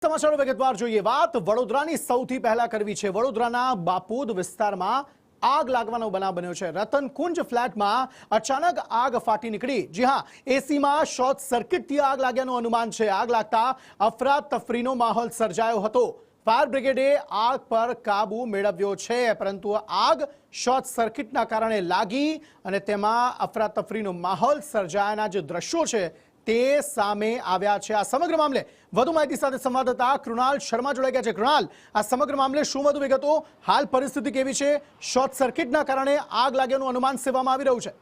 સમાચારો વિગતવાર જોઈએ. વાત વડોદરાની સૌથી પહેલા કરવી છે. વડોદરાના બાપોદ વિસ્તારમાં આગ લાગવાનો બનાવ બન્યો છે. રતનકુંજ ફ્લેટમાં અચાનક આગ ફાટી નીકળી. જી હા, એસીમાં શોર્ટ સર્કિટથી આગ લાગ્યાનું અનુમાન છે. આગ લાગતા અફરાતફરીનો માહોલ સર્જાયો હતો. ફાયર બ્રિગેડે આગ પર કાબુ મેળવ્યો છે, પરંતુ આગ શોર્ટ સર્કિટના કારણે લાગી અને તેમાં અફરાતફરીનો માહોલ સર્જાયાના જે દ્રશ્યો છે તે સામે આવ્યા છે. આ સમગ્ર મામલે વધુ માહિતી સાથે સંવાદદાતા કૃણાલ શર્મા જોડાઈ ગયા છે. કૃણાલ, આ સમગ્ર મામલે શું વધુ વિગતો? હાલ પરિસ્થિતિ કેવી છે? શોર્ટ સર્કિટના કારણે આગ લાગ્યાનું અનુમાન સેવામાં આવી રહ્યું છે.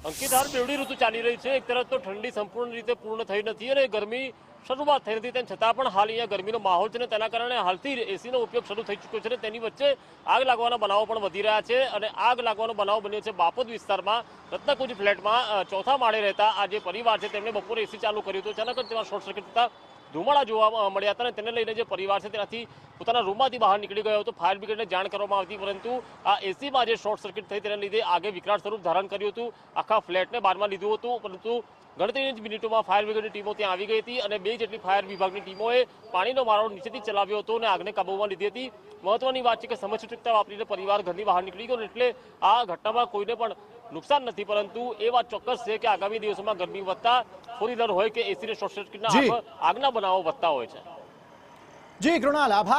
અંકિત, હાલ બેવડી ઋતુ ચાલી રહી છે. એક તરફ તો ઠંડી સંપૂર્ણ રીતે પૂર્ણ થઈ નથી અને ગરમી શરૂઆત થઈ નથી, તેમ છતાં પણ હાલ અહીંયા ગરમીનો માહોલ છે ને તેના કારણે હાલથી એસીનો ઉપયોગ શરૂ થઈ ચૂક્યો છે. તેની વચ્ચે આગ લાગવાના બનાવો પણ વધી રહ્યા છે અને આગ લાગવાનો બનાવ બન્યો છે બાપોદ વિસ્તારમાં. રત્નકુંજ ફ્લેટમાં ચોથા માળે રહેતા આ જે પરિવાર છે તેમણે બપોરે એસી ચાલુ કર્યું હતું. અચાનક જ તેમાં શોર્ટ સર્કિટ થતા ધુમાડા જોવા મળ્યા હતા અને તેને લઈને જે પરિવાર છે તેનાથી પોતાના રૂમમાંથી બહાર નીકળી ગયો હતો. ફાયર બ્રિગેડને જાણ કરવામાં આવી, પરંતુ આ એસીમાં જે શોર્ટ સર્કિટ થઈ તેના લીધે આગે વિકરાળ સ્વરૂપ ધારણ કર્યું હતું. આખા ફ્લેટને બારમાં લીધું હતું, પરંતુ ગણતરીની જ મિનિટોમાં ફાયર બ્રિગેડની ટીમો ત્યાં આવી ગઈ હતી અને 2 જેટલી ફાયર વિભાગની ટીમોએ પાણીનો મારો નીચેથી ચલાવ્યો હતો અને આગને કાબૂમાં લીધી હતી. મહત્વની વાત છે કે સમય સૂચકતા વાપરીને પરિવાર ઘરની બહાર નીકળી ગયો, એટલે આ ઘટનામાં કોઈને પણ નુકસાન નથી. પરંતુ એ વાત ચોક્કસ છે કે આગામી દિવસોમાં ગરમી વધતા ફોર વ્હીલર હોય કે એસીને શોર્ટ સર્કિટના આગના બનાવો વધતા હોય છે. જી કૃણાલ, આભાર.